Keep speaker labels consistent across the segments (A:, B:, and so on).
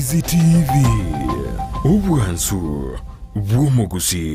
A: Ndizi TV ubwanzu bw'umuguzi.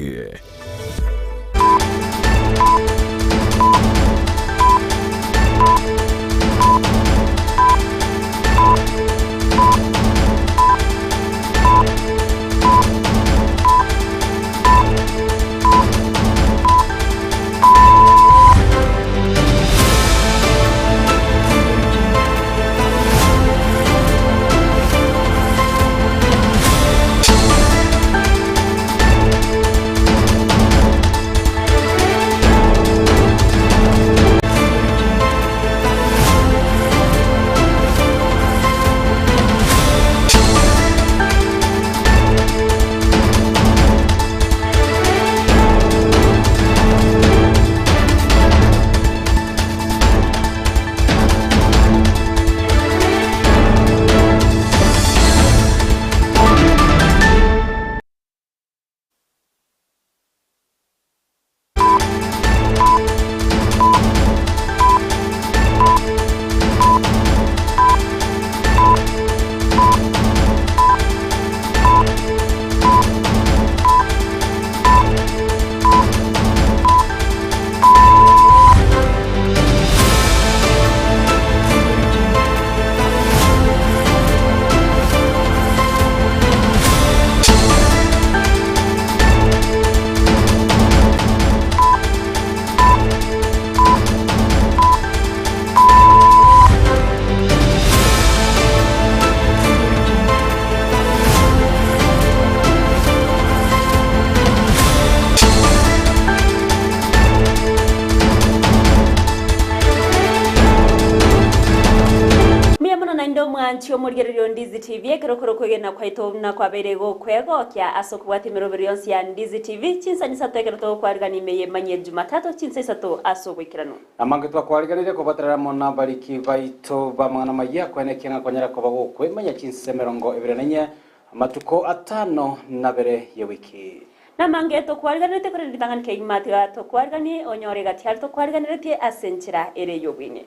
B: Mwanchio murigererio Ndizi TV kerokoro kwegena kwaito na kwaberego kwego kya asokuwati mirobirionsi ya Ndizi TV chinsa ni satekero to kwarigani meye manye Jumatatu chinsa isato asobwikirano
C: amange twa kwariganire ko batarara mo nabariki baito bamwana maya kwenekena kwanyara ko bagokwe manya chinsa 24 amatuko atano nabere ye wiki
B: namange to kwariganire kore ditangan ke imatiga to kwarigani onyorega tyar to kwariganire tie asenchira ere yobine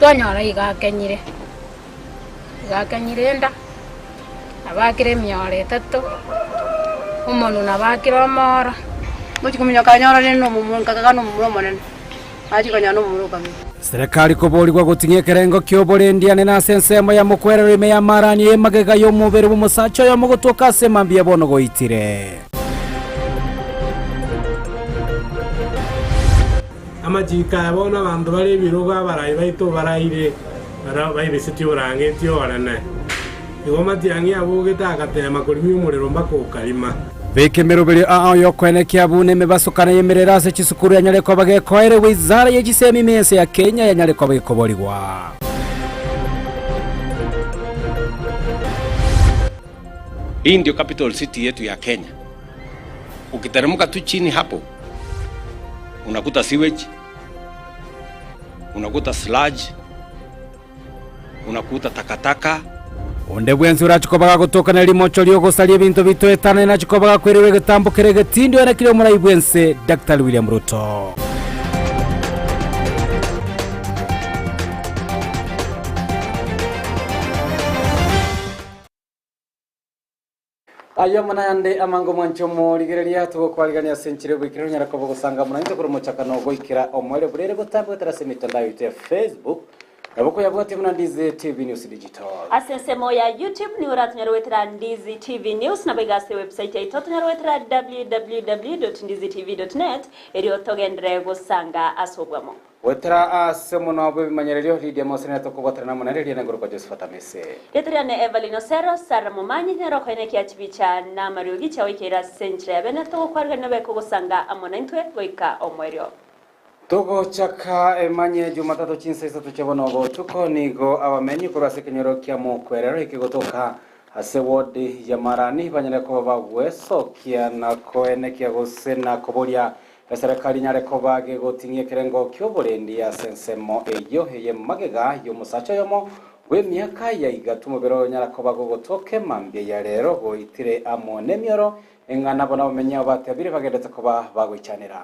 D: Tonyora igakenyire nda abakire myore tatu umuntu nabakira mora
E: muchikumenya kanyora neno mumunga kakano mumuromone achikanya no muruka mi
C: serikali koborirwa gutinye kerengo kyoborendiane na sensemo ya mukwerero ime ya marani emagega yo mubere bumusacho yo mugutuka semambie bono goitire
F: amajika yabona abantu bari biruga barayi baito barayire barayi siti urangeti orane igoma tiangi abugeta agatema kurimi umuriro mbako kalima
C: bekemero bere yo kwenekya bune mebasukana yemerera se chisukuru yanyale ko bagekoere wizara yegisemi mese ya Kenya yanyale ko bagekoborirwa
G: hii ndio capital city yetu ya Kenya. Ukiteremka tu chini hapo unakuta sewage, unakuta sludge, unakuta takataka.
C: Onde bwenzi urachikobaga gutoka na limocho lyo gusalia bintu bito etana na chikobaga kwerewe gitambukire gitindo na kile murai bwense Dr. William Ruto. Ayo manayande amango mwancho murigereria tugo kwaligania senchire bwikiro nyara ko gusanga munanito kuri muchakano goikira omwere burere gutambwe terase mitandao ya Facebook aboko yabwati muna Ndizi TV News Digital
B: asensemo ya YouTube ni uratunyarwetera Ndizi TV News na begase website ya itotunyarwetera www.ndizitv.net eri otogendere gusanga asobwamo
C: wetera asemo no bimanyerero Lydia Mosene to kubatana na munareri na ngoro Josephat Mese
B: Letria ne Evelyn Osero Sara Mumanyi ne rokhene kya chibicha na Mariugi cha wikira centre abeneto kwargana beko gusanga amonentwe goika omwerio
C: Togo chaka emanye Jumatatu chinsa isatu chabono go tuko nigo abamenyi kurase kenyero kya mukwerero ikigotoka ase wodi ya marani banyere ko bagweso kia na koene kya gusena koboria serikali nyare ko bage gotinye kerengo kyoborendi ya sensemo eyo ye magega yo musacha yomo we miaka ya igatumo bero nyara ko bago gotoke mambye ya rero go itire amone myoro engana bona bamenya batabire bagendetse ko bagwicanira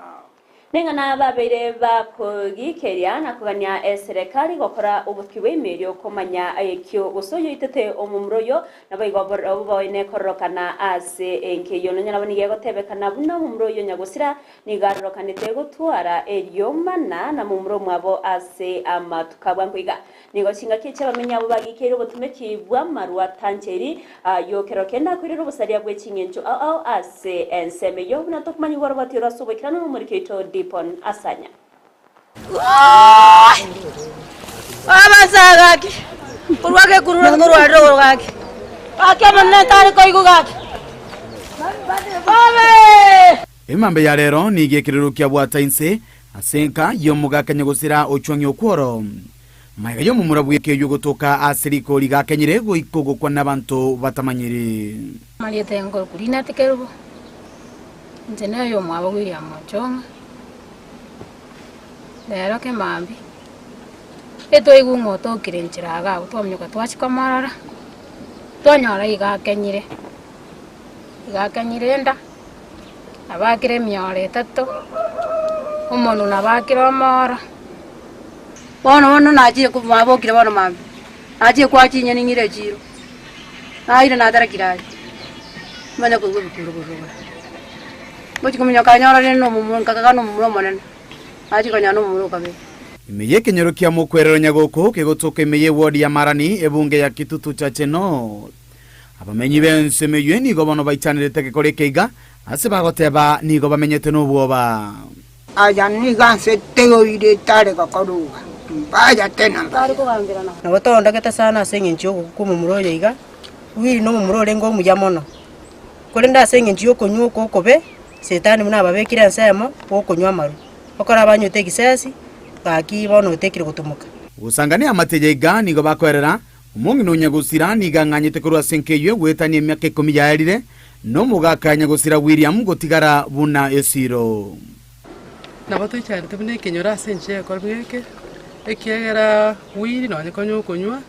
B: Ningana babere bakugikeria na kugania serikali gukora ubukiwe imiryo kumanya ekyo gusoyo itete omumroyo nabaigobora boine korokana ase enkeyo nyana banige gotebekana buna mumroyo nyagusira nigarokanite gutwara eryo mana na mumro mwabo ase amatukabwanguiga nigo singa kiche bamenya abo bagikero butumeki bwa marwa tancheri yokero kenda kwiriro busaria bwe kinyenjo ase ensemeyo na tokumanya goro batira subikirana muri kito Dipon Asanya.
E: Abasagaki. Kurwake kurura kurwaro gaki. Akemanne tari koigu gaki. Babe!
H: Imambe ya rero ni igekiriro kya bwatainse asenka yo mugakanya gusira ochwangyo kworo. Maiga yo mumurabwe ke yugotoka asiriko ligakenyire go ikogo kwa nabantu batamanyire.
D: Mariete ngor kurina tekerubo. Njena yo mwabo William Mochonga. Lero ke mambi eto igungo to kirenchiraga utomnyuka twachika marara twanyora igakenyire nda abakire myore tato umuntu nabakira mara
E: bono nagiye kumabokira bono mambi agiye kwakinye ningire jiro aire nadara kiraje manya kugubikuru bujura bochikumenya kanyora reno mumunka kakano mumromonene Ajikonya no muruka be.
H: Imeye kenyero kia mukwerero nyagoko kegotoka imeye wodi ya Marani ebunge ya Kitutu Chacheno. Abamenyi bense meywe nigo bano baichanire tekekore keiga ase bagoteba nigo bamenyete no bwoba.
I: Aya niganse tego ide tare gakaruga. Baya tena.
E: Tare ko gambirana.
I: Na batonda keta sana sengencho kumumuroye iga. Wiri no mumurore ngo mujamono. Kolenda sengencho konyuko kobe setani muna babekira nsemo okonywa maru. Okora banyote gisasi kaki bono tekire gutumuka
H: usangane amateje gani go bakwerera umungi no nyagusira niganganyete kurwa senkeyo wetani emyaka 10 yarire no mugakanya gusira William gotigara buna esiro
J: nabato cyane tubone kenyora senche korbeke ekegera wiri no nyekonyo konywa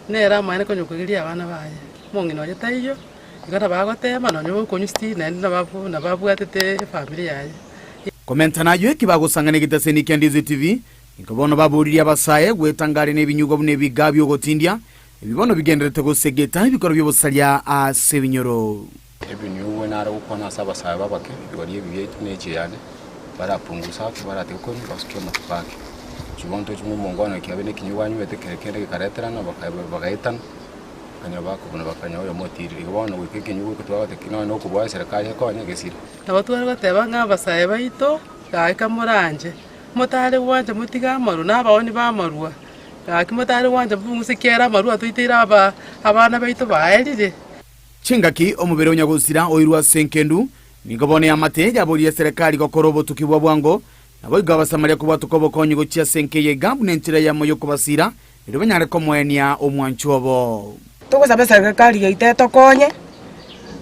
J: nera mane konyo kugiria abana baye mungi no yetayo igara bagotema no nyo konyo sti na babu atete family yaye
H: komenta nayo ekibagusangane gitaseni Kendizi TV ikobono baburiria abasaye gwetangare nebinyugo bune bigabyo gotindia ibibono bigenderete gusegeta ibikoro byobusalya ase binyoro
K: ebinyugo nara ukona sabasaye babake bigoriye bibyetu nejiyane barapungusa barate ko basuke matupake kibonto cy'umu mungwana cyabene kinyuwanyu betekerekere kareterana bakaitana kanya bako bona bakanya oyo motiri ibona wikeke nyugo kutwagate kino no kubwa serikali yakonye gesira
J: nabatwara bateba ngabasaye baito gaika muranje motare wanje mutiga maru nabawoni bamarua gaki motare wanje bungusikera maru atwitira abana baito baelire
H: chingaki omubere onyagusira oirwa senkendu nigobone amateja aburiye serikali gokorobo tukibwa bwango nabo igabasamaria kubatukobo konyi gochia senkeye gabu nentira ya moyo kubasira irobanyare komwenia omwanchuobo
I: tugusabe serikali yaiteto konye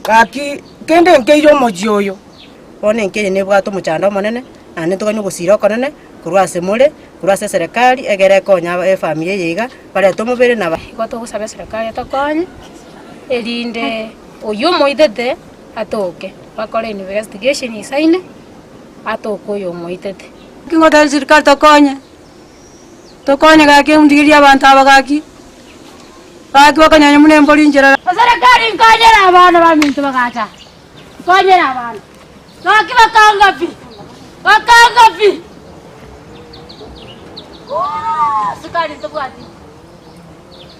I: kaki kende nkeyo mojioyo one nkeyo nebwato muchanda monene ane tukanyo gusira konene kurwase mure kurwase serikali egere konya family yiga bare tomubere naba
D: ikoto gusabe serikali tokonye elinde oyo moitete atoke bakore investigation isaine atoko yo moitete
E: Kingotel serikali tokonye kaki umdigiria abantu abagaki Kaki wakanyanya munemboli njera.
D: Serikali nkanyera abana bamintu bagacha. Konyera abana. Kaki bakangapi? Bakangapi? Serikali tobwati.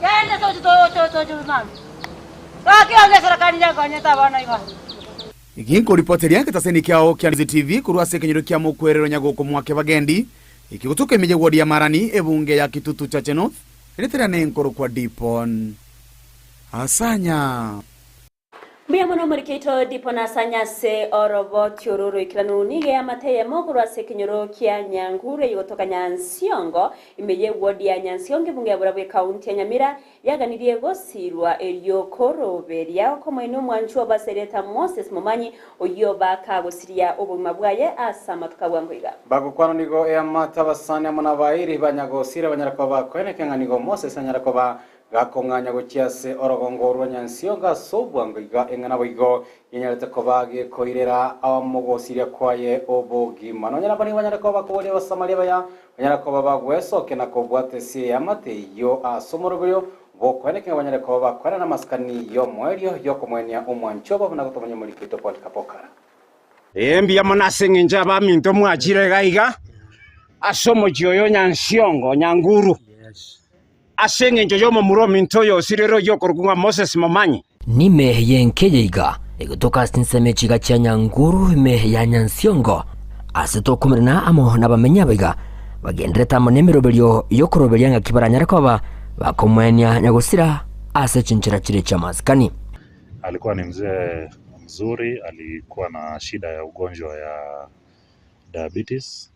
D: Kende to mami. Kaki wange serikali yakanyeta abana iba.
H: Ikinko reporter yake taseni kyao Kendizi TV kurwase kenyero kya mukwerero nyagoko mwake bagendi ikigutuka emeje wodi ya Marani ebunge ya Kitutu Chacheno Eletera nenkoro kwa Dipon Asanya
B: Mbia mwana murikito Dipon Asanya se orobo tiororo ikilanu nige amateye mogurwa se kinyoro kia Nyangure yotoka Nyansiongo imeye wodi ya Nyansiongo bunge burabe kaunti ya Nyamira yaganirie gosirwa elio koroberia komoino mwanchu basereta Moses Mumanyi oyo baka gosiria obuma bwaye asama tukabwangoiga
C: bagukwano nigo amata basanya muna bairi banyagosira banyarako bakwene kenga nigo Moses anyarako ba gakonganya gochiase orogongo rwa nyansio gasobwango iga engana boigo yenyarete kobage koirera amogosiria kwaye obogima nonyara bani banyara koba kobole basamaria baya banyara koba bagwesoke na kobwate si amate yo asomorogoyo bokweneke banyara koba kwana na maskani yo mwerio yo komwenia omwanchoba bana gotomanya muri kito Pokara
L: Mbia monasenge ba minto mwachire gaiga asomo joyo nyansiongo nyanguru asenge joyo mumuro minto yo sirero yo korgunga Moses Momanyi
M: nime yenkeyeiga egotoka sinseme chiga cha nyanguru me ya nyansiongo aseto kumirina amo nabamenya biga bagendreta monemerobelyo yo koroberyanga kibaranyara koba bakomwenya nyagusira ase chinchira chire cha maskani.
N: Alikuwa ni mzee mzuri, alikuwa na shida ya ugonjwa ya diabetes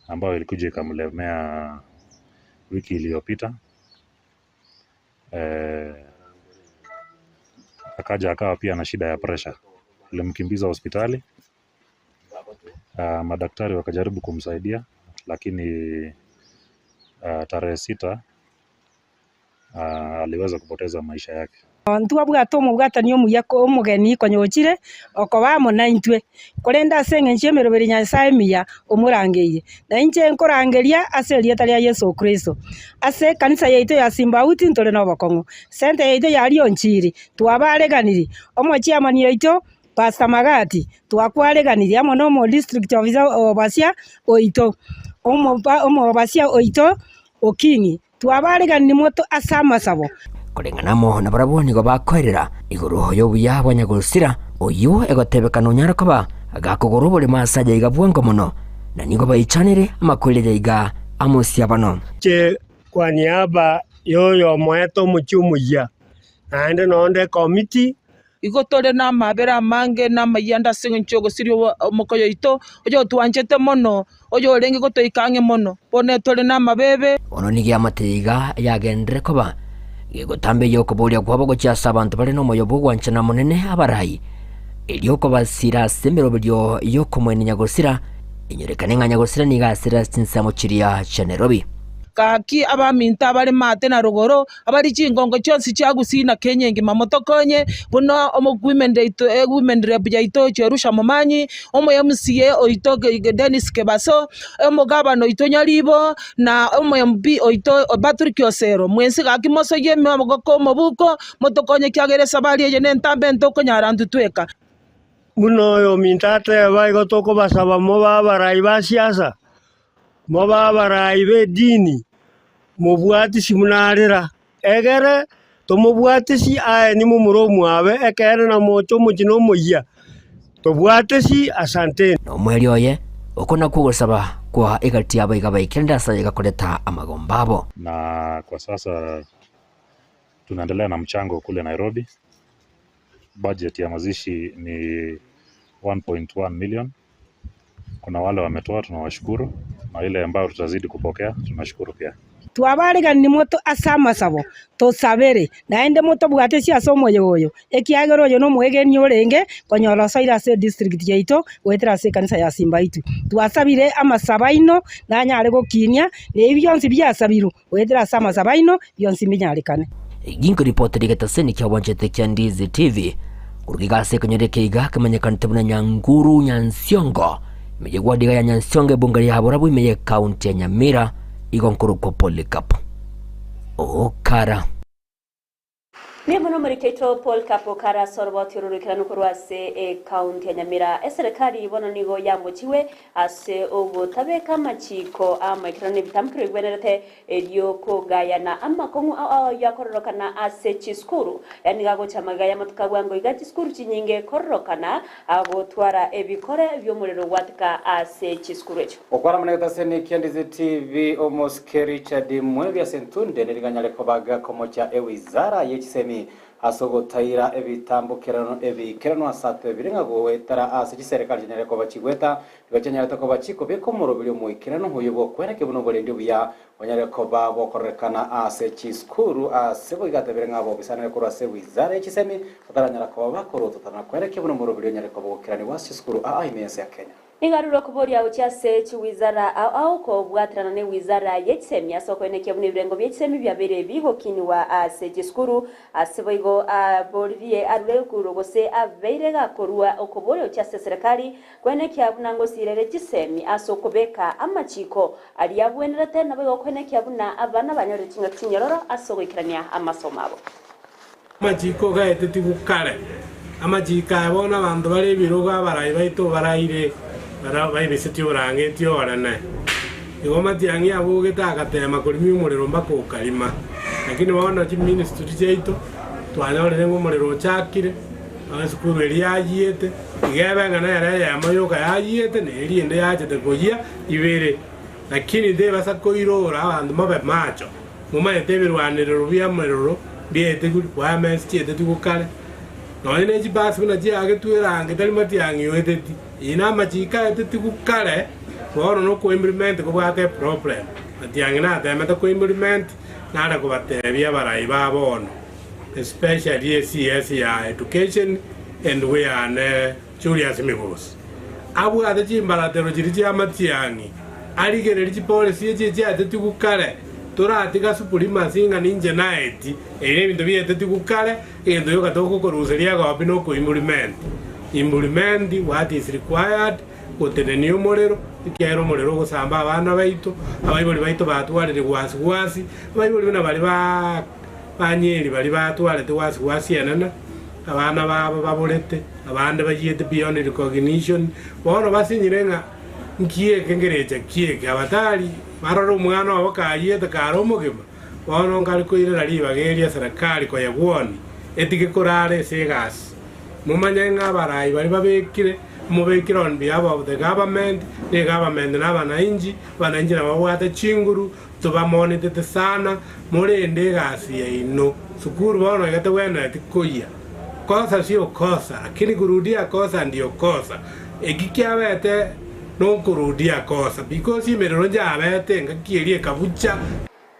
N: ambayo ilikuja ikamlemea wiki iliyopita. Akawa pia na shida ya pressure. Ilimkimbiza hospitali. Madaktari wakajaribu kumsaidia lakini tarehe 6 aliweza kupoteza maisha yake.
I: Ntua bwato mubwatani omuyako omugeni konyochire okobamo naintwe korenda senge nchemeroberi nyasaye miya omurangeire na inche nkorangeria ase rieta ria Yesu Kristo ase kanisa yaito ya Simbauti ntore no bokongo sente yaito yari onchiri twabareganiri omochiamani yaito Pastor Magati twakwareganiri amo no mo district officer obasia oito omo basia oito okingi twabareganiri moto asama sabo
M: kurenganamo na baraboni go bakorera iguru yo buya banyagusira oyu egotebekana unyara koba agakogoro buri masaje igabwango muno na nigo bayichanire amakulire iga amusia bano
O: che kwa niaba yoyo mweto muchumuya ande nonde committee
P: igotore na mabera mange na mayanda singo nchogo sirio mokoyo ito ojo twanchete mono ojo rengi gotoikange mono pone tole na mabebe
M: ono nigi amateiga yagendre koba gegotambe yoko bolia kwabo gochasa abantu bale no moyobo gwanchana munene abarayi elioko basira semerobelyo yoko mwene nyagosira inyorekane nga nyagosira nigasira sinsamo chiria cha Nairobi
P: kaki abaminta bali mate na rogoro abali chingongo chonsi chagusina kenyenge mamotokonye buno omugwimende ito egwimendere byaito cherusha Momanyi omoyemsie oito Dennis Kebaso omugabano ito Nyalibo na omoyembi oito Patrick Osero mwensi kaki moso yeme amogoko mobuko motokonye kyageresa bali yene ntambe ntoko nyarandu tweka
O: buno yo mintate baigo toko basaba moba barayi ba siasa moba barayi be dini mubwati simunarira egere to mubwati si ae ni mumuro mwabe ekere na mocho mujino moya to bwati si asante
M: no mweli oye okona kugusaba kwa egati aba igabaikenda sa igakoleta amagombabo
N: na kwa sasa tunaendelea na mchango kule Nairobi. Budget ya mazishi ni 1.1 million. Kuna wale wametoa, tunawashukuru, na ile ambayo tutazidi kupokea tunashukuru pia.
I: Twabareganiri moto asama sabo tosabere naende moto bwate cia somo yoyo ekiagero yo no mwegeni orenge konyora saira se district yaito wetera se kanisa ya Simbaitu twasabire amasabaino nanyare gokinia nebyonsi byasabiru wetera sama sabaino byonsi minyarekane
M: ginko report rigetaseni kya wanjete kya Ndizi TV urigase konyerekeiga kamanyekana tebuna Nyanguru Nyansiongo mejegwa diga ya Nyansiongo bungari habora bu meye county ya Nyamira igonkuru ko Polycarp okara
B: ni muno muri keto Polycarp kara sorbo tirurikira nukurwase county ya Nyamira serikali ibono nigo yamuchiwe ase obutabeka machiko amakirane bitamkire gwenerete elio ko gayana amakongu yakororokana ase chiskuru yani gago chamagaya matukagwango iga chiskuru chinyinge kororokana agotwara ebikore byomurero watka ase chiskuru echo
C: okwara muneta sene Ndizi TV omoske Richard Mwebya sentunde neriganyale kobaga komocha ewizara yechisemi asogo taira ebitambukirano ebikirano asate birenga gowetara ase serikali jenere ko bachigweta bachanyara to ko bachiko beko morobili moikirano hoyebo kwereke buno bolendi buya wanyare ko babo korekana ase chiskuru ase bogate birenga bo bisana ko ase wizara yechisemi tataranyara ko bakoro tatana kwereke buno morobili nyare ko bokirani wase chiskuru IMS ya Kenya.
B: Nigaruro kuboria uchase chi wizara au ko bwatrana ne wizara yetsemi asoko ne kyabune birengo byetsemi byabere bihokini wa ase skuru aseboigo bolivie arure kurogose aveire gakorwa okuboria uchase serikali kwene kyabuna ngo sirere tsemi asoko beka amachiko ali yabwenerete nabo kwene kyabuna abana banyore kinga kinyororo asoko ikirania amasomabo
F: amachiko gaete tibukare amachika abona bantu bari biruga barayi baito baraire bayi bisitio rangetio orane igoma tiangi abuge takatema kulimi umuriro mbako ukalima lakini waona chi ministry cheito twanyore ngo umuriro chakire abasukuru eri yajiete igebe ngana yara ya mayoka yajiete ne eri ende yajete kujia ibere lakini de basako irora abantu mabe macho muma etebirwaniriro bya muriro biete kwa mensi chete tukukale no ine jibasi kuna jiage tuerange tali matiangi yoeteti ina machika eteti kukale woro no ko implement ko bate problem matiangi na ta ko implement na da ko bate bia barai ba bono especially CS ya education and we are Julius Migos abu ade jimbala tero jiri matiangi ali gere ji policy je eteti kukale turati gasupuri masinga ninje naeti ene bintu byeteti kukale endo yoka toko koruseria ga bino ko implement what is required kuteneni umuriro ikiero umuriro gusamba abana baito abayiboli baito batwarire gwasi abayiboli bana bali banyeri bali batwarire gwasi enana abana babo babolete abande bayete beyond recognition bono basinyirenga nkiye kengereje kiye abatali maroro umwana wabo kayete karomogema bono ngari ko ire rali bageria serikali ko yagwoni etike korare segas mumanyenga barayi bali babekire mubekire on behalf of the government n'abananchi na babwate chinguru tuba monitor sana murende gasi ya ino sukuru bono gete wena tikoya kosa sio kosa lakini kurudia kosa ndio kosa ekikiabete no kurudia kosa because imerero njabete ngakirie kabucha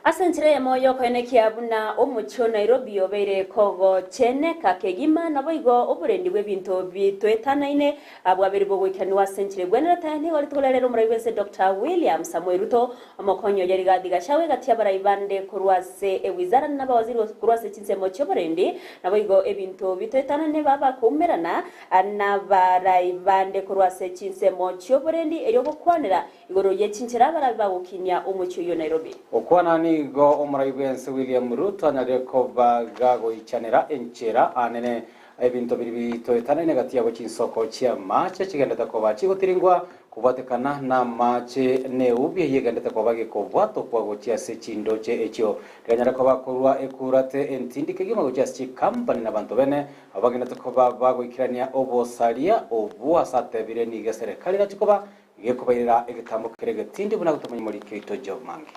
B: Asentire moyo kwene kiabuna omucho Nairobi obere kogo chene kakegima naboigo oburendi bwebinto bitwetanaine abwabere bogwikani wasentire bwenera tani wali tolelero muraibese Dr. William Samuel Ruto omokonyo yari gadiga shawe gatia baraibande kurwase wizara n'abawaziri kurwase chinsemo cyoburendi naboigo ebinto bitwetanane baba kumerana anabaraibande kurwase chinsemo cyoburendi eryo bokwanira igoro yechinchira barabagukinya omucho yo Nairobi
C: okwanani go omuraibense William Ruto anyareko bagago ichanera enchera anene ebinto biri toetana negati yabo chinsoko chia mache chigendeta ko bachi gotiringwa kubatekana na mache ne ubye yegendeta ko bage ko bwato kwa gochia se chindoche echo ganyara ko bakurwa ekurate entindike gima gochia se company na bantu bene abagenda ko bago ikirania obosalia obwa sate bire ni serikali na chikoba yekubaira egitambo kerege tindi buna gutomanya muri kito job mange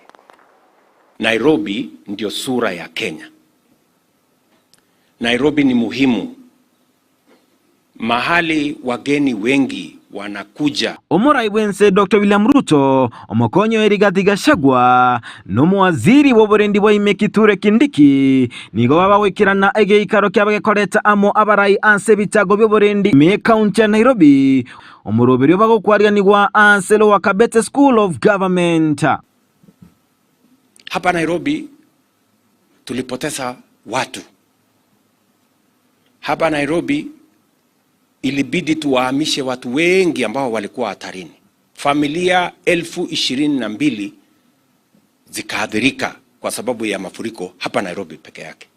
G: Nairobi ndio sura ya Kenya. Nairobi ni muhimu. Mahali wageni wengi wanakuja.
Q: Omuraibense Dr. William Ruto omokonyo Rigathi Gachagua n'umuwaziri w'oburendi bwa Kiture Kindiki nigo babawikirana egeikaro kyabagekoreta amo abarayi anse bitago by'oburendi me county ya Nairobi omurobero bagokwaryanirwa anselo wa Kabete School of Government.
G: Hapa Nairobi tulipoteza watu. Hapa Nairobi ilibidi tuwahamishe watu wengi ambao walikuwa hatarini. Familia 22,000 zikaathirika kwa sababu ya mafuriko hapa Nairobi peke yake.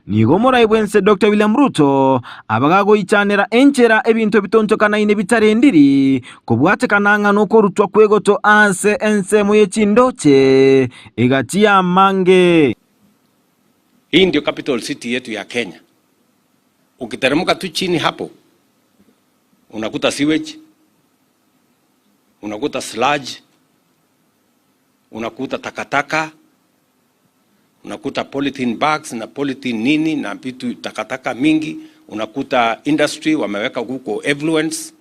Q: Nigo muraibense Dr. William Ruto abagago ichanera enchera ebintu bitontokana ine bitarendiri kubwatekananga nuko rutwa kwegoto anse ensemo yechindoche egatia mange.
G: Hii ndio capital city yetu ya Kenya. Ukiteremka tu chini hapo unakuta sewage, unakuta sludge, unakuta takataka, unakuta polythene bags na polythene nini na vitu takataka mingi, unakuta industry wameweka huko effluents.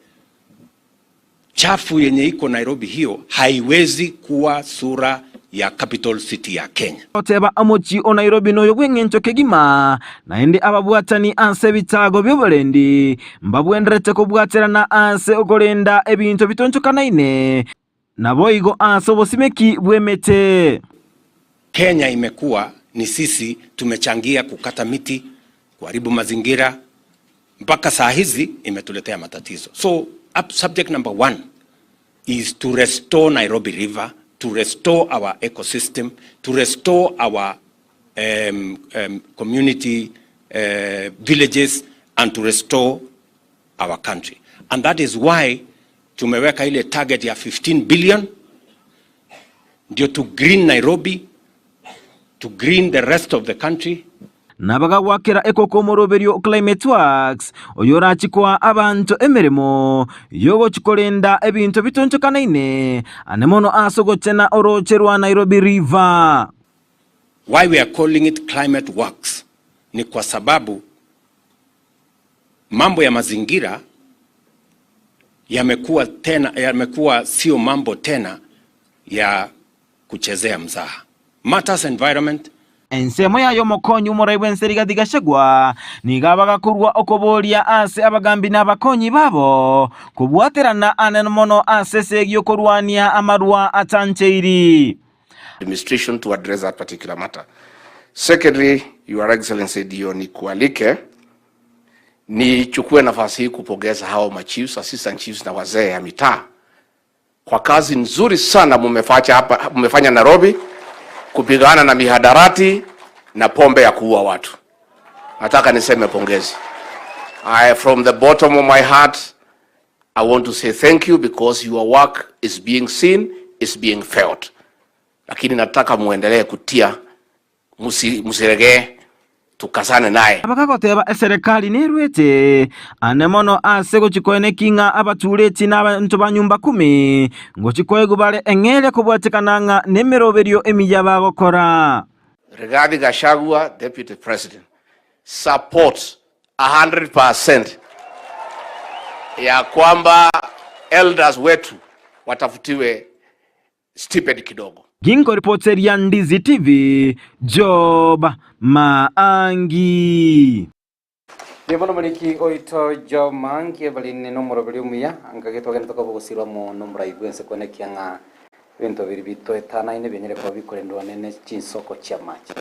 G: Chafu yenye iko Nairobi hiyo haiwezi kuwa sura ya capital city ya Kenya.
Q: Oteba amochi o Nairobi no yogwengencho kegima naende ababwatani anse bitago byobolendi mbabwenderete kubwaterana anse ogolenda ebintu bitonchokanaine naboigo anse obosimeki bwemete.
G: Kenya imekuwa ni sisi tumechangia kukata miti, kuharibu mazingira, mpaka saa hizi imetuletea matatizo. So subject number 1 is to restore Nairobi River, to restore our ecosystem, to restore our community villages, and to restore our country. And that is why tumeweka ile target ya 15 billion ndio to green Nairobi, to green the rest of the country.
Q: Nabaga wakera ekokomoroberio climate works oyorachikwa abantu emeremo yogo chikolenda ebintu bitonchokanaine anemono asogochena orocherwa Nairobi River.
G: Why we are calling it climate works ni kwa sababu mambo ya mazingira yamekuwa sio mambo tena ya kuchezea mzaha. Matters environment
Q: ensemo yayo mokonyi umuraibu enseriga digashagwa nigabaga kurwa okoboria ase abagambi n'abakonyi babo kubwaterana anemono ase segyo kurwania amarwa atancheiri
R: administration to address that particular matter. Secondly, Your Excellency, dio nikualike nichukue nafasi hii kupongeza hao machiefs, assistant chiefs na wazee ya mitaa kwa kazi nzuri sana mumefanya Nairobi kupigana na mihadarati na pombe ya kuua watu. Nataka niseme pongezi. From the bottom of my heart, I want to say thank you because your work is being seen, is being felt. Lakini nataka muendelee kutia, musirege, tukasane naye.
Q: Abakagoteba serikali nerwete anemono ase gochikoene kinga abatureti n'abantu banyumba 10 ngochikoe gubale engele kubwatekananga nemeroberio emiyaba gokora.
R: Rigathi Gachagua, Deputy President, support 100% ya kwamba elders wetu watafutiwe stipend kidogo.
Q: Gingo reporter ya Ndizi TV, Job Maangi.
C: Demono maliki oito Job Maangi balini nomoro baliumia angagetwa gento ko bugusirwa mu nomura igwense konekianga bintu biri bito etana ine benyere ko bikorendwa nene chinsoko cha machi.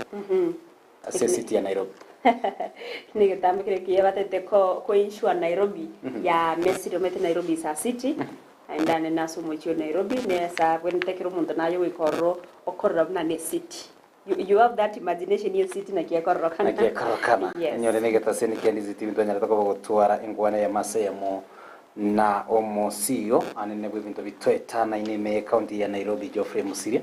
C: Ase city ya Nairobi.
B: Nigetamikire kiye batete ko insure Nairobi ya Messi Omete Nairobi sa city. Ndane naso mochio Nairobi nesa kwentekero muntu nayo wikorro okorra na ne city. You have that imagination your city na kiyakorro kana.
C: Na kiyakorro kana. Nyore negeta seni Ndizi TV ntonyara toko gutwara ingwana ya masemo na omosio anene bwibintu bitwetana ine county ya Nairobi Geoffrey Musiria.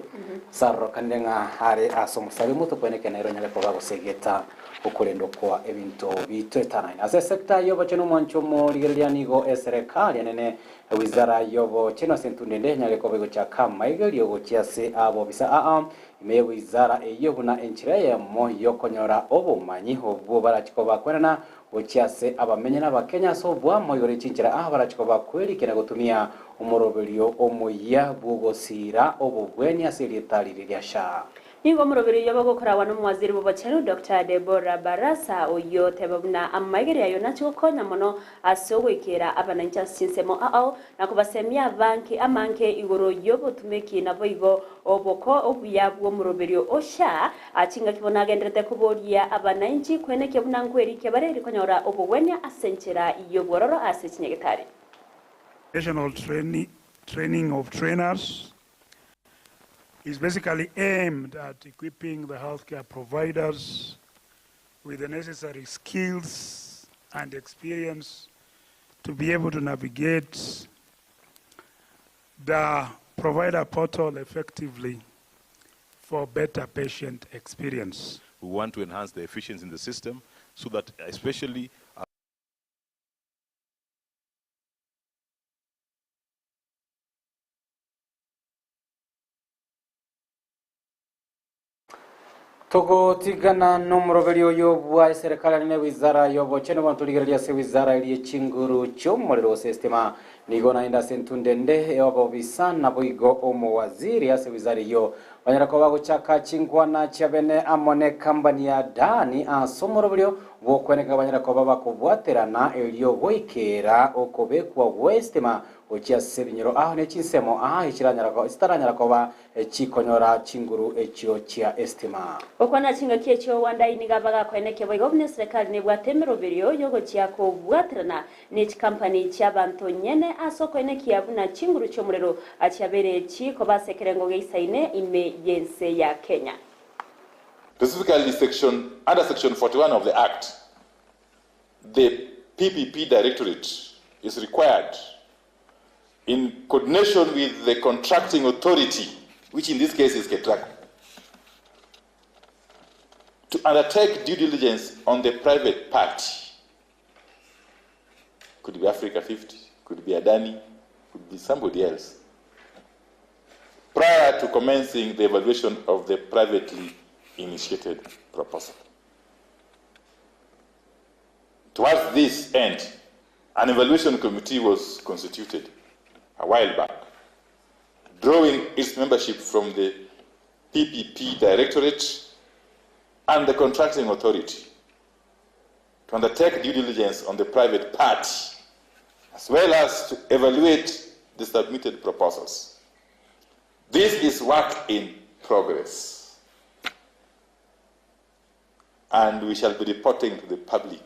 C: Sarro kandenga hare asomusari muto kweneke Nairobi nyale ko bagosegeta ukurendo kwa ebintu bitwetana. Ase sekta yobo cheno mwancho mo ligerianigo serikali anene wizara yobo cheno sentundende nyale ko bego cha kama igeri yogo chiase abo bisa ime wizara eyobo na enchire mo yokonyora obumanyi obwo barachiko bakwerana ochiase abamenye n'abakenya so bwa moyore chinchira barachiko bakweri kena gutumia umoroberio omuya bugosira obugweni asirietali lyasha.
B: Ningo muroberi yabagokora wano mwaziri bobachano Dr. Deborah Barasa oyo tebabuna amagere yayo nachokonya mono asogwekera abanancha sinsemo nakubasemia banki amanke igoro yobo tumeki naboigo oboko obuyabwo muroberio osha achinga kibona gendrete kuboria abananchi kweneke bunankweri kebareri konyora obugwenya asenchera iyo bororo asechinyegetari.
S: National training of trainers is basically aimed at equipping the healthcare providers with the necessary skills and experience to be able to navigate the provider portal effectively for better patient experience.
T: We want to enhance the efficiency in the system so that especially
C: Togo tigana nomoroberio yobwa serikali ne wizara yobo cheno bantuligeria se wizara ili chinguru chomorero sistema nigo naenda sentundende ewabo bisa nabo igo omowaziri ase wizari yo banyara ko baguchaka chingwana chabene amone kambani ya dani asomoro bulyo bokweneka banyara ko babakubwaterana elyo goikera okobekwa westima ochia sebinyero aho ne chinsemo aha ichiranyara ko istaranyara ko ba chikonyora chinguru echio chia estima
B: okwana chinga kiecho wanda iniga baga kweneke boigo ne serikali ne bwatemero bulyo yogo chia ko bwaterana ne company chia bantu nyene asoko ene kiabuna chinguru chomurero achiabere chi ko basekerengo geisaine ime yense ya Kenya.
U: Specifically under section 41 of the Act, the PPP Directorate is required in coordination with the contracting authority, which in this case is KETRAC, to undertake due diligence on the private party. Could be Africa 50, could be Adani, could be somebody else, prior to commencing the evaluation of the privately initiated proposal. Towards this end, an evaluation committee was constituted a while back, drawing its membership from the PPP Directorate and the contracting authority to undertake due diligence on the private party, as well as to evaluate the submitted proposals. This is work in progress, and we shall be reporting to the public.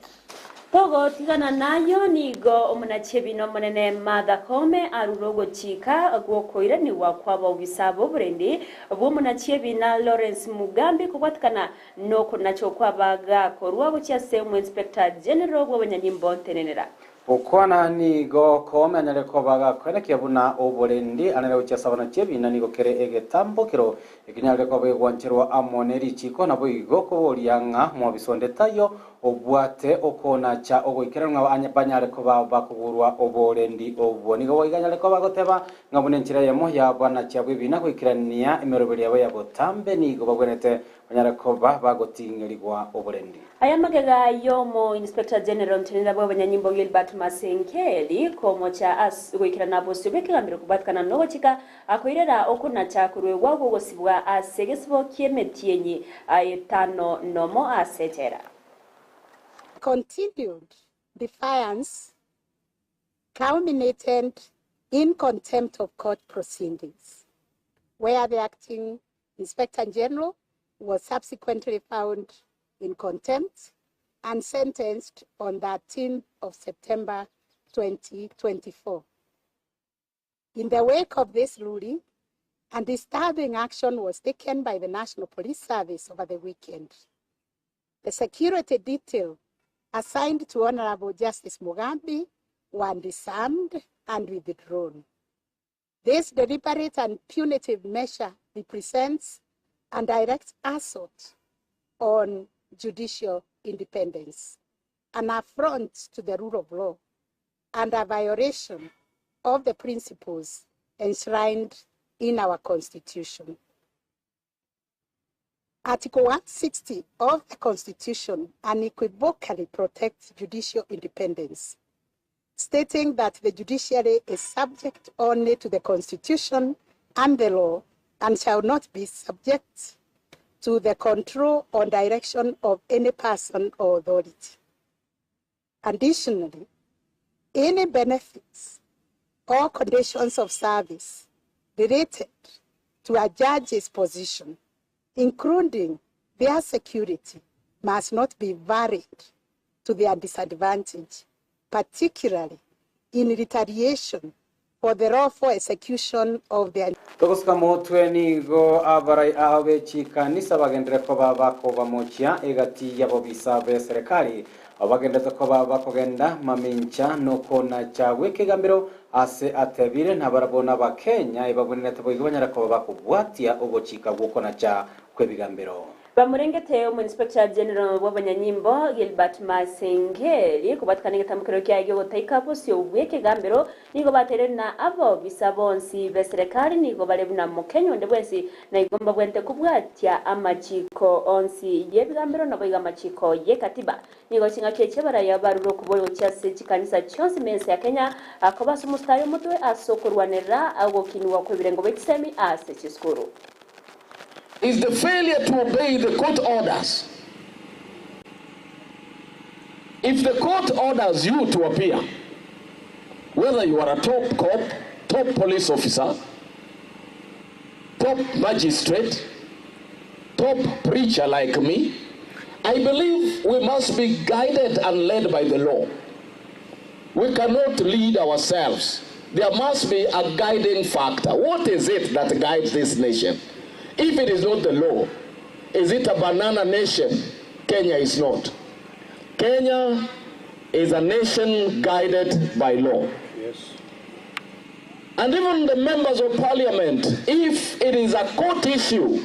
B: Togo tigana nayo nigo omunachebino monene Martha Koome arurogo chika gwokoira ni wakwabo bisabo burendi omunachebina Lawrence Mugambi kubwatikana noko nacho kwabaga korwa bucha semu Inspector General bw'abanyanyimbo ntenenera
C: okwana nigo Koome anyale kobaga kwene kiabuna oburendi anale ucha sabana chebina nigo kere egetambo kero ekinyale kobe gwancherwa amoneri chiko nabo igo ko lianga mu bisondetayo obwate okona cha ogoikeranwa banyale ko bakugurwa oborendi obwo nigo boiganyale ko bagoteba ngabune nchira yemo ya bana cha bwibina kwikirania emerobeli yabo yabotambe nigo bagwenete banyale ko bagotingeligwa oborendi
B: aya magega yomo Inspector General ntenera bw'abanyanyimbo Gilbert Masenkeli komo cha goikirana bosubeke ngambiro kubatkana no chika akoirera okuna cha kurwe wabo gosibwa asegesbo kiemetienyi ayetano nomo asetera.
V: Continued defiance culminated in contempt of court proceedings, where the acting Inspector General was subsequently found in contempt and sentenced on 13th of September 2024. In the wake of this ruling, a disturbing action was taken by the National Police Service over the weekend. The security detail assigned to Honorable Justice Mugambi were disarmed and withdrawn. This deliberate and punitive measure represents a direct assault on judicial independence, an affront to the rule of law, and a violation of the principles enshrined in our Constitution. Article 160 of the Constitution unequivocally protects judicial independence, stating that the judiciary is subject only to the Constitution and the law and shall not be subject to the control or direction of any person or authority. Additionally, any benefits or conditions of service related to a judge's position, including their security, must not be varied to their disadvantage, particularly in retaliation for the lawful execution of their...
C: Tokosika motwe nigo abarai awe chikanisa bagendere ko babako bamochia egati yabo bisabe serikali abagendeza ko babakogenda mamincha noko na chawe kigambiro ase atebire nabarabona bakenya ibabonera tabo igabanyara ko babakubwatia ogochika guko na cha kwebigambiro
B: bamurengete umu-inspector general w'abanyanyimbo Gilbert Masengeli kubatikana igitambukiro kyagyo gutaika busi ubweke gambero nigo baterena abo bisabonsi beserikali nigo barebuna mu Kenya nde bwesi na igomba bwente kubwatya amachiko onsi yebigambero nabo amachiko ye katiba nigo kinga kyeke baraya baruro kuboyo cyase kikanisa cyonse mense ya Kenya akobasa umustayo mutwe asokurwanira ago kinwa ko birengo bekisemi ase kiskuru
A: is the failure to obey the court orders. If the court orders you to appear, whether you are a top cop, top police officer, top magistrate, top preacher like me, I believe we must be guided and led by the law. We cannot lead ourselves. There must be a guiding factor. What is it that guides this nation? If it is not the law, is it a banana nation? Kenya is not. Kenya is a nation guided by law. Yes. And even the members of parliament, if it is a court issue,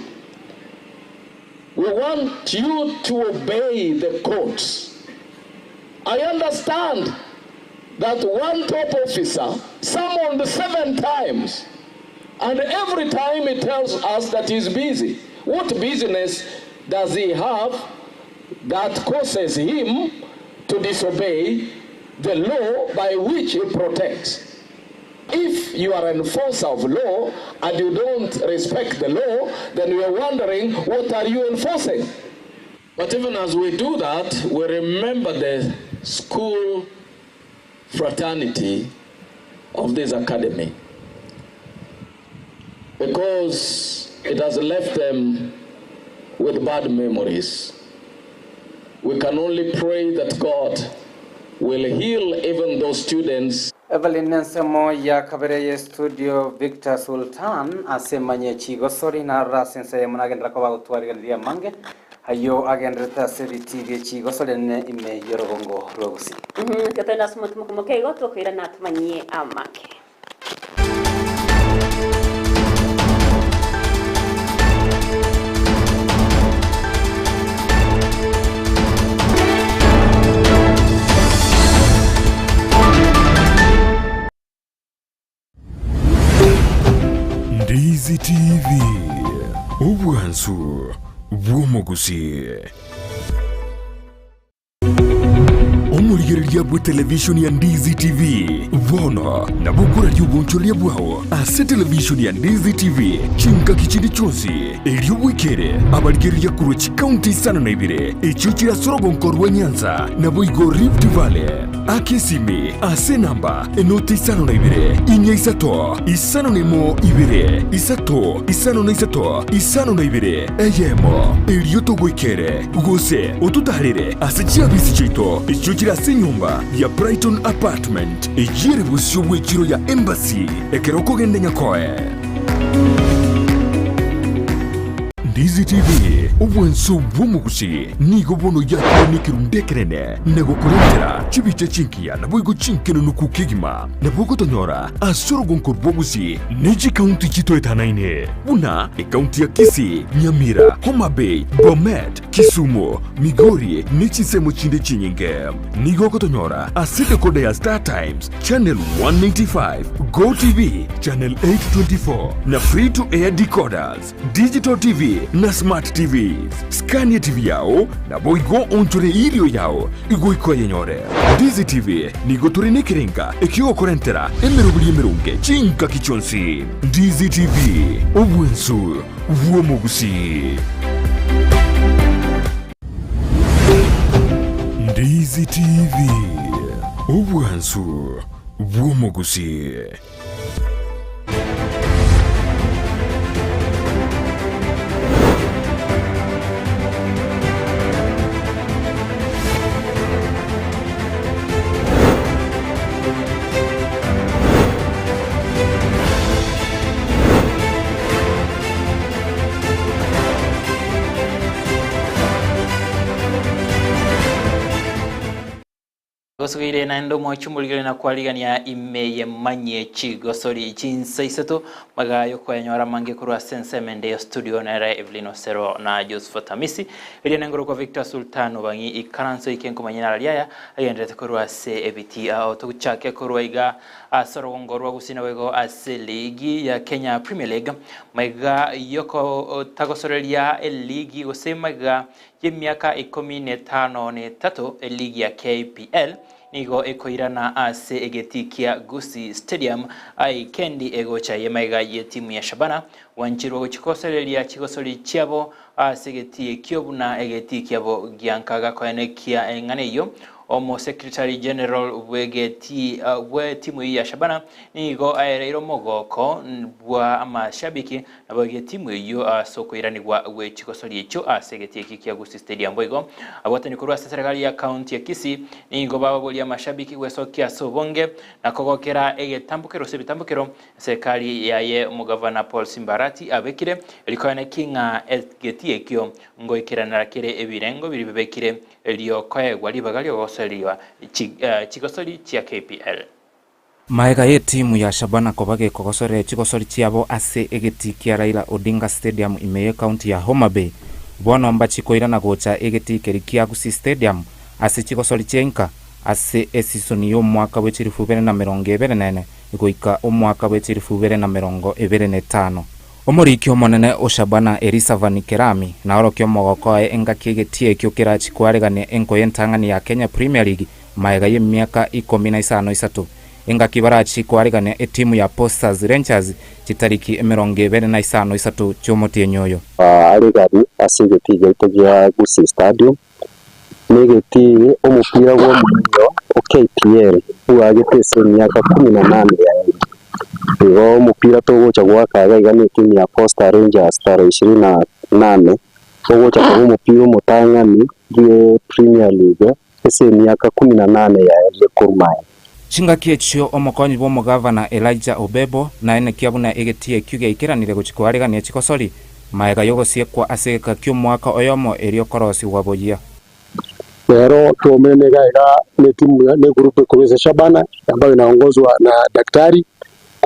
A: we want you to obey the courts. I understand that one top officer summoned 7 times. And every time he tells us that he's busy. What business does he have that causes him to disobey the law by which he protects? If you are an enforcer of law and you don't respect the law, then we are wondering, what are you enforcing? But even as we do that, we remember the school fraternity of this academy, because it has left them with bad memories. We can only pray that God will heal even those students.
C: Evelyn Nsemo ya Kabereye studio Victor Sultan asemanye chigosori na rasense ya munagendera ko bagutwariga mange hayo agendreta sebitige chigosori ne ime yorogongo rogusi
B: katenda sumutu mukumukego tokwira natumanye amake.
K: Ndizi TV ubwansu bw'omugusi omulirya bwa television ya Ndizi TV bono na bukura ly'obuncholia bwawo ase television ya Ndizi TV chinka kichindi chonsi ery'obwekere abalirya kurwa chikaunti sana na ibire ekyo kirasorogonkorwa Nyanza na boigo Rift Valley akesimi ase namba enoti isano na ibire inya isato isano nemo ibire isato isano na isato isano na ibire eyemo eryoto gwekere gose otutarire ase chiabisi chito ekyo kirase nyumba ya Brighton Apartment ejire busyo bwekiro ya Embassy ekeroko gende nyakoe. Ndizi TV ubwenso bw'omugusi nigo bono yakonikerundekerene negokorentera chibiche chinkia na bwigo chinkeno nukukigima na bwogo tonyora asorogonkor bwogusi neji kaunti chito etanaine buna kaunti ya Kisii, Nyamira, Homa Bay, Bomet, Kisumu, Migori nechisemo chinde chinyinge nigo kotonyora aside kode ya Star Times channel 195 Go TV channel 824 na free to air decoders digital TV na smart TVs Scania TV yao na boigo onchore ilio yao igo ikoye nyore Ndizi TV nigo turine kirenga ekio korentera emerunge chinka kichonsi Ndizi TV obwensu bw'omugusi. Ndizi TV obwensu bw'omugusi.
E: abasugire na ndo mwachumbuligire na kwaligania imeye manye chigosori chinsaisato magayo kwa nyora mange kurwa sensemende studio na era Evelyn Osero na Joseph Tamisi ili nengoro kwa Victor Sultano bangi ikaranso ikenko manyana liaya ayendete kurwa se ebiti au tuchake kurwa iga asorongorwa gusina wego ase ligi ya Kenya Premier League maiga yoko tagosorelia ligi usemaga yemiaka 15 ligi ya KPL nigo ekoirana ase egetikia Gusii Stadium ai kendi ego cha yemaiga ye timu ya Shabana wanchiro chikosorelia chigosori chiabo ase getie kiobuna egetikia bo giankaga koenekia enganeyo Omo Secretary General wegeti we timu ya Shabana nigo aereiro mogoko bwa amashabiki nabage timu yo soko irani gwa we chikosori echo asegeti ekiki ya Gusii Stadium boigo abota ni kurwa serikali ya county ya Kisii nigo baba boli amashabiki we sokia sobonge na kogokera egetambukero sebitambukero serikali ya ye mugavana Paul Simbarati abekire elikone kinga egeti ekyo ngo ikirana kire ebirengo biribekire elio koe gwalibagali osaliwa chigosori chia KPL
J: Maega ye timu ya Shabana kobage kogosore chigosori chiabo ase egeti kia Raila Odinga Stadium imeye county ya Homa Bay bono mbachi koirana gocha egeti kerikia Gusii Stadium ase chigosori chenka ase esisoni yo mwaka wechirifu 2024 igoika omwaka wechirifu 2025 Omorikyo monene oshabana Elisa Van Kerami na orokyo mogokoe engaki egetie kyo kirachi kwaregane enko yentangani ya Kenya Premier League maega ye miaka 15 engaki barachi kwaregane etimu ya Posters Rangers chitariki 25 chomotie nyoyo
W: arigari asegeti gete ya Gusii Stadium negeti omupira gwo muyo KPL uagete miaka 18 ya Igo mupira togocha gwakaga igane timu ya Posta Rangers tarehe 28 togocha kwa mupira mutangani ye Premier League ese miaka 18 ya Kurmai
J: Chingaki echo omokonyi bo mugavana Elijah Obebo na ene kiabuna egetie kyuge ikiranire guchikwarega ne chikosori maega yogosie kwa aseka kyo mwaka oyomo elio korosi waboyia
W: Pero tuomenega ni timu ne grupe kwa Shabana ambayo inaongozwa na daktari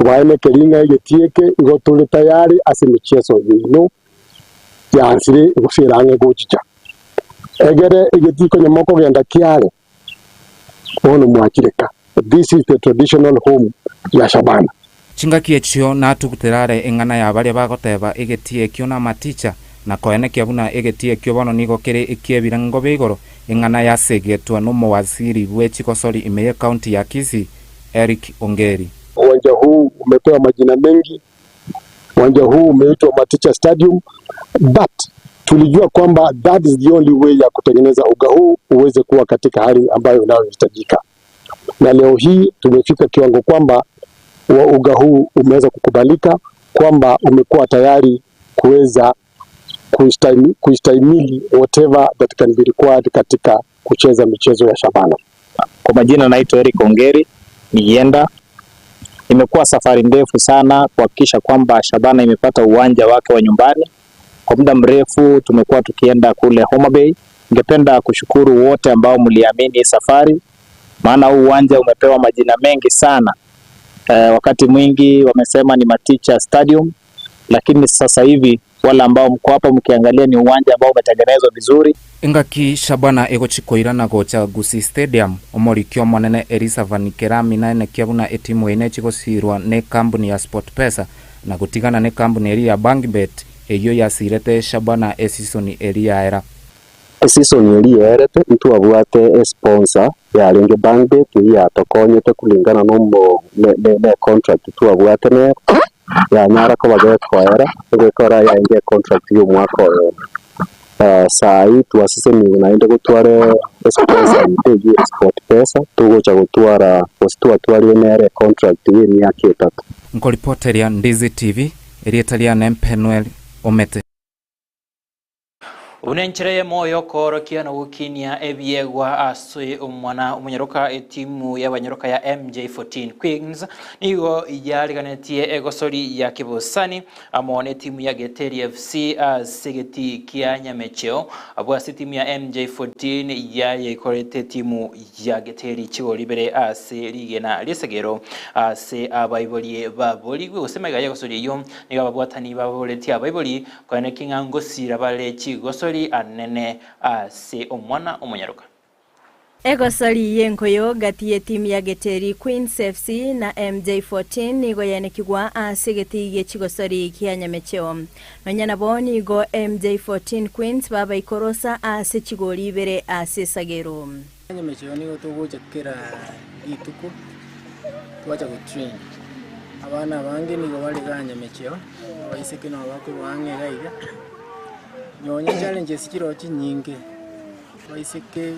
W: kubaene keringa egetieke igotule tayari ase michezo yino yansire gufirange gochicha egere egetiko nyamoko genda kiare ono mwakireka. This is the traditional home ya Shabana.
J: Chingaki echo na tukuterare engana ya bali bagoteba egetie kyo na maticha na koene kiabuna egetie kyo bono nigo kere ekiebirango begoro engana ya segetwa no mowaziri wechikosori imeye county ya Kisii Eric Ongeri.
W: Uwanja huu umepewa majina mengi. Uwanja huu umeitwa Maticha Stadium, but tulijua kwamba that is the only way ya kutengeneza uga huu uweze kuwa katika hali ambayo inayohitajika. Na leo hii tumefika kiwango kwamba uga huu umeweza kukubalika, kwamba umekuwa tayari kuweza kuistahimili whatever that can be required katika kucheza michezo ya Shabana.
X: Kwa majina naitwa Eric Ongeri, nienda imekuwa safari ndefu sana kuhakikisha kwamba Shabana imepata uwanja wake wa nyumbani. Kwa muda mrefu tumekuwa tukienda kule Homa Bay. Ningependa kushukuru wote ambao mliamini safari, maana huu uwanja umepewa majina mengi sana. Wakati mwingi wamesema ni Maticha Stadium, lakini sasa hivi wala ambao mko hapa mkiangalia ni uwanja ambao umetengenezwa vizuri.
J: Engaki Shabana egochikoirana gocha Gusii Stadium omorikyo monene Elisa Van Kerami na ene kiabuna etimu ene chigosirwa ne kampuni ya SportPesa na gutigana ne kampuni eri ya BankBet eyo yasirete Shabana season eri yaera
W: season eri yaerete ntu abwate sponsor ya ringe BankBet ya tokonyete kulingana no ne contract tu abwate ne ya nyara ko bagetwara egekora ya inge contract yo mwaka sai tuasise ni naenda gutware sponsor iteje SportPesa tugocha gutwara twari nere contract ye myaka 3
J: Nko reporter ya Ndizi TV Erietalia Nempenuel Omete
E: Unenchereye moyo korokia na gukinia ebiegwa aswe umwana umunyaruka timu y'abanyaruka ya MJ14 Queens nigo ijariganetie egosori ya Kibosani amone timu ya Geteri FC segeti kia Nyamecheo abwasi timu ya MJ14 yaye ikorete timu ya Geteri chigoribere ase ligena lisegero ase abaiboli baboli gusema gaye gosori yo niga babwatani baboleti abaiboli kwane kingangosira bale chigosori anene ase omwana omunyaruka.
D: Egosori yenkoyo gati timu ya Geteri Queens FC na MJ14 nigo yanekigwa ase geti chigosori kia Nyamecheo. Nonyana boni nigo MJ14 Queens baba ikorosa ase chigori bere ase sagero.
H: Nyamecheo nigo tugojakira ituko twacha gutrain. Abana bange nigo bali ga Nyamecheo baiseke no bako bange gaiga. Nyonya challenges chirochi nyingi waiseke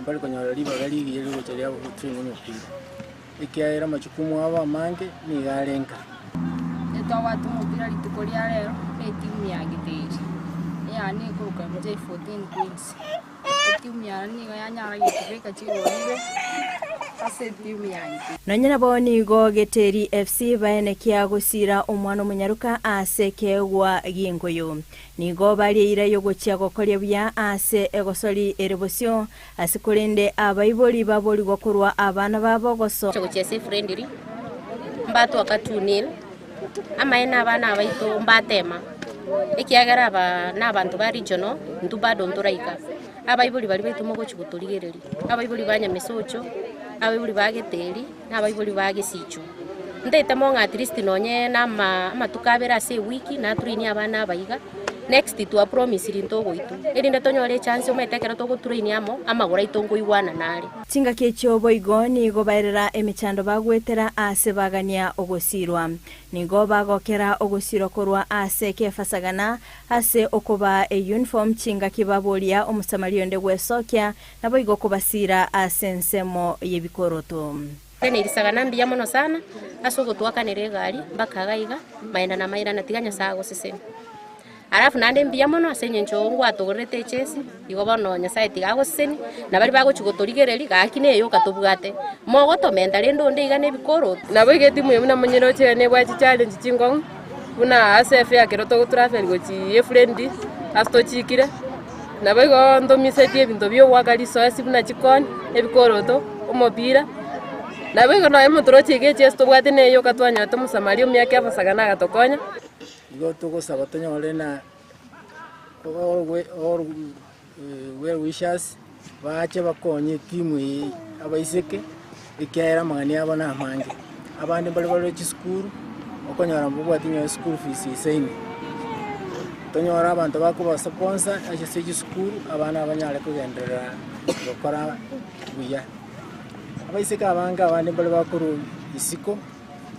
H: mbali konyora liba gali yero chalya kutrain umupira ikiaira machukumu aba mange ni galenka
L: eto watu mupira litukolia lero ni timu ya Geteri yani kuruka MJ14 Queens timu ya ni yanyara yiteka chigoribe ase timu yangi
D: nonyana boni go Geteri FC baenekia gusira omwana omunyaruka ase kegwa gingoyo nigo bali ira yogochia gokoria bya ase egosori erebosio ase kurende abaiboli baboli gokorwa abana babogoso
P: gochese friendly mbato akatunil amaena abana abaito mbatema ekiagara aba nabantu ba regional ntubado ntoraika abaiboli bali baito mogochiguturigereri abaiboli banyamesocho abaiboli ba Geteri n'abaiboli ba Gesicho ndete monga at least nonye na matukabera se wiki na turini abana abayiga next to promise rinto goitu erinde tonyore chance umetekera to guturini amo amagura itongo igwana nari
D: tinga kecho boigo nigo bairera emichando bagwetera ase bagania ogosirwa nigo bagokera ogosiro korwa ase kefasagana ase okoba uniform chinga kibabolia omusamalio ndegwesokia nabo igo kubasira ase nsemo yebikoroto
P: tene irisagana mbiya mono sana asogo twakanere gari bakagaiga maenda na maira natiganya sago sese arafu nande mbiya mono asenye nchongo atogorete chesi igo bono nyasaye tigago seni na bari bago chigotorigereri gakine yo katobugate mogo to menda rendo ndiga ne bikoro
Y: nabo igetimu yemuna monyero chene bwa challenge chingong buna ASF ya keroto go travel go chi friend asto chikire nabo igo ndomise tie binto byo wakali so asibuna chikoni ebikoro to omopira nabo igo no emotoro chige chesto bwate ne yo katwanya to musamario myake abasagana gatokonya
H: igo tugosaba tonyore na well wishers bache bakonye timu iyi abaiseke ikiaira magani abana amange abandi bali chisukuru okonyora mbugwa tinyo school fees isaini tonyora abantu bakuba sponsor aje chisukuru abana abanyale kugendera gukora buya abaiseke abanga abandi bali bakuru isiko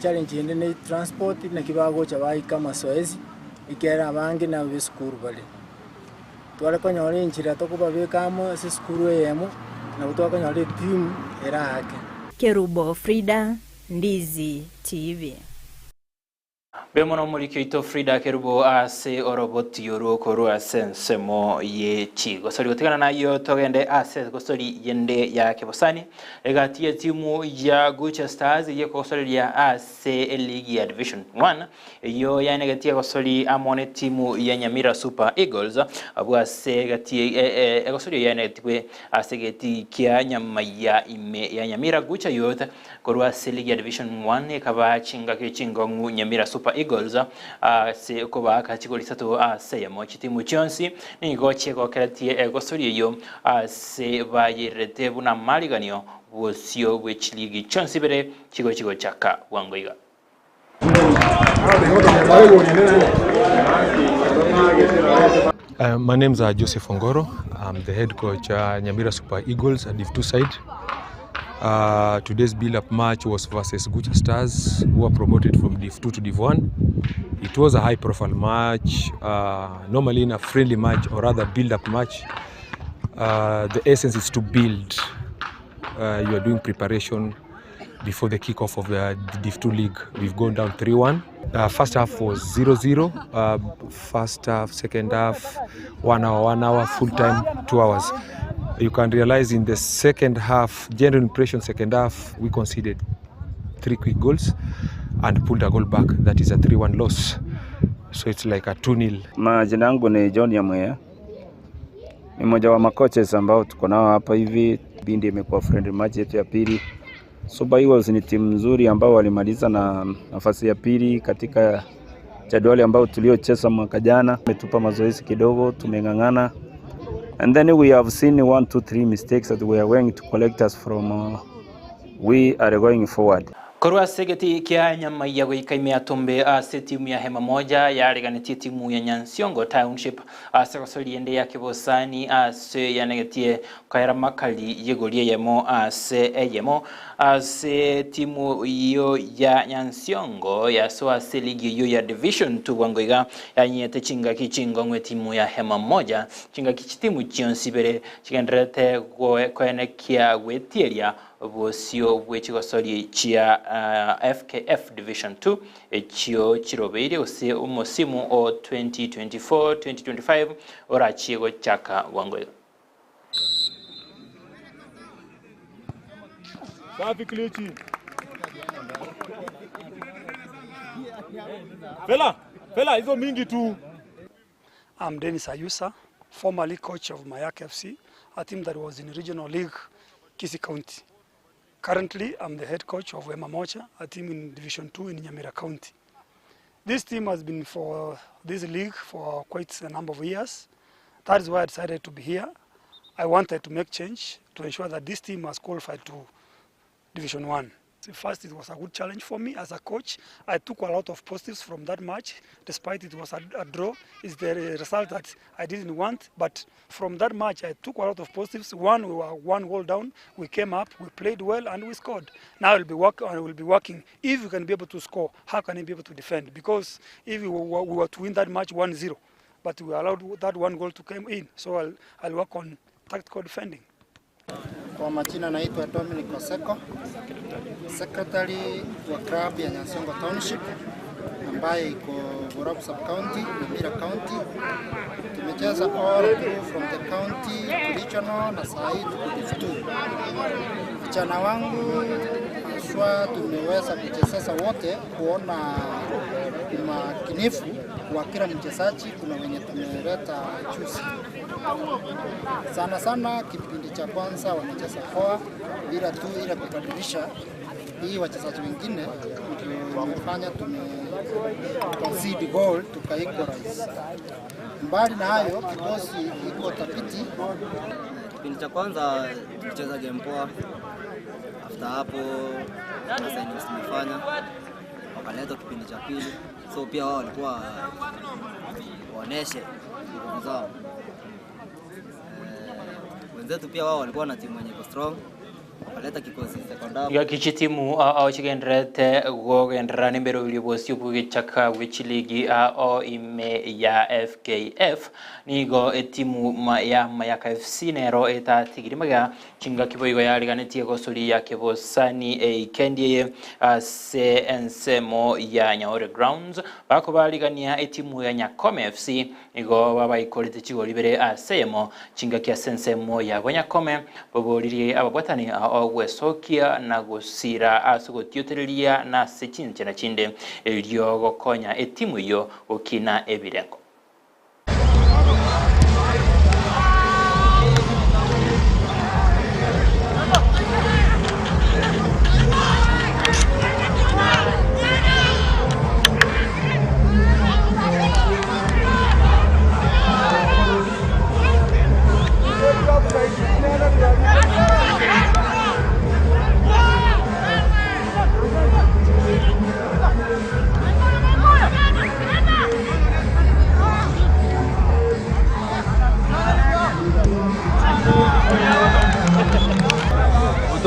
H: challenge inde ne transport na kibago chabai kama soezi ikera abange na bisukuru bale twale konyora inchira tokuba bekamo se skuru yemo na utoka konyora timu era hake
D: Kerubo Frida Ndizi TV
E: Bemono mulikyo ito Frida Kerubo ase oroboti yoroko ro asensemo ye chigo sori gotegana nayo togende ase gosori yende ya Kibosani egati timu ya Gucha Stars ye gosori ya ase League ya Division 1 yo ya negati gosori amone timu ya Nyamira Super Eagles abwase gati gosori ya negati ase gati kia nyamaya ime ya Nyamira Gucha yota korwa ase League ya Division 1 ekaba chinga kichingo Nyamira Super Eagles se kuba kachigoli sato se ya mochi timu chonsi ni goche ko kratie egosori yo se bayirete buna maliganio wosio which league chonsi bere chigo chaka wangoiga.
Z: My name's Joseph Ongoro. I'm the head coach Nyamira Super Eagles at Div 2 side. Today's build-up match was versus Gucha Stars, who are promoted from Div 2 to Div 1. It was a high-profile match. Normally in a friendly match, or rather build-up match, the essence is to build. You are doing preparation before the kickoff of the Div 2 league. We've gone down 3-1. First half was 0-0. First half, second half, 1 hour, full time 2 hours. You can realize in the second half, general impression second half, we conceded 3 quick goals and pulled a goal back. That is a 3-1 loss. So it's like a 2-0.
F: Majina yangu ni John Yamwea. Ni mmoja wa makoches ambao tuko nao hapa hivi. Bindi imekuwa friendly match yetu ya pili. Super Eagles ni timu nzuri ambao walimaliza na nafasi ya pili katika jadwali ambao tuliocheza mwaka jana. Tumetupa mazoezi kidogo, tumengangana. And then we have seen 1, 2, 3 mistakes that we are going to collect us from we are going forward.
E: Korwa segeti kia nyama ya guikaimia tombe ase timu ya hema moja ya reganetie timu ya Nyansiongo Township ase kosoli ende ya kibosani ase ya negatie kaira makali yegolie yemo ase yemo ase timu iyo ya Nyansiongo ya so ase ligi iyo ya Division 2 wangoiga ya nyete chinga kichingo ngwe timu ya hema moja chinga kichitimu chionsibere chigendrete kwene kia wetieria bosio bwechigosori chia FKF Division 2 echio chirobeire ose umosimu o 2024-2025 orachiego chaka wangoyo.
G: Safi Klichi. Fela hizo mingi tu.
I: I'm Dennis Ayusa, formerly coach of Mayak FC, a team that was in regional league Kisii County. Currently, I'm the head coach of Wema Mocha, a team in Division 2 in Nyamira County. This team has been for this league for quite a number of years. That is why I decided to be here. I wanted to make change to ensure that this team has qualified to Division 1. First, it was a good challenge for me as a coach. I took a lot of positives from that match, despite it was a draw. It's the result that I didn't want, but from that match, I took a lot of positives. One, we were 1 goal down. We came up, we played well, and we scored. Now I will be working. If we can be able to score, how can I be able to defend? Because if we were to win that match 1-0, but we allowed that 1 goal to come in, so I'll work on tactical defending.
M: Kwa majina naitwa Dominic Oseko, secretary wa club ya Nyansiongo Township ambaye iko Borabu Sub County, Nyamira County. Tumecheza all from the county to regional na saa hii tuko Div 2. Vijana wangu haswa tumeweza kucheza wote kuona umakinifu wa kila mchezaji. Kuna wenye tumeleta juzi sana kipindi cha kwanza wanacheza poa bila tu ile kubadilisha hii wachezaji wengine tumefanya concede goal tukaequalize. Mbali na hayo kikosi iko thabiti.
N: Kipindi cha kwanza tulicheza game poa. After hapo signings tumefanya wakaleta kipindi cha pili, so pia wao walikuwa waoneshe nguvu zao. Wenzetu pia wao walikuwa na timu yenye strong, waleta kikosi sekondari
E: ya kichitimu au chigendrete gogendra nimbero bilibosio bugechaka wechiligi au ime ya FKF nigo etimu ya Mayaka FC nero eta tigirimaga chinga kiboigo yariganetie gosuri ya kebosani kendie CNSMO ya Nyaore Grounds bako baligania etimu ya Nyakome FC nigo baba ikorete chigo libere asemo chinga kia CNSMO ya Nyakome boboriri ababwatani wesokia na gusira asugotiotereria na sechinche na chinde elio gokonya etimu yo okina ebirengo.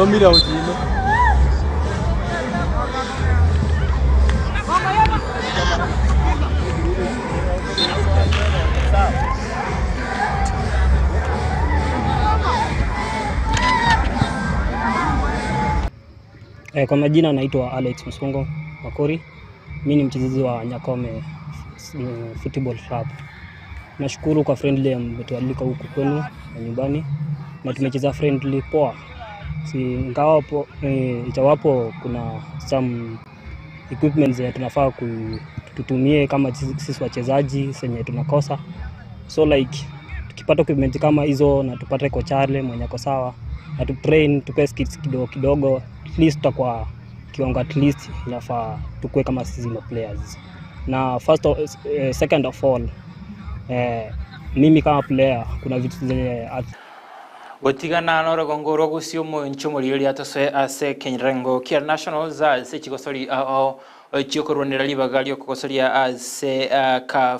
G: Mira ujino.
O: Kwa majina naitwa Alex Msongo Makori. Mimi ni mchezaji wa Nyakome Football Club. Nashukuru kwa friendly mmetualika huku kwenu na nyumbani na tumecheza friendly poa. Ingawapo itawapo kuna some equipments ya tunafaa tutumie kama sisi wachezaji senye tunakosa. So like tukipata equipment kama hizo na tupate kochale mwenye ako sawa na tu train tupe skills kidogo at least tutakuwa kiwango at least inafaa tukue kama sisi players. Na second of all mimi kama player kuna vitu zenye
E: Gotigana na rogongoro gusio mu nchumuri ri atose ase Kenrengo kia Nationals se chigosori ao chiokorwanira libagalio kokosoria ase ka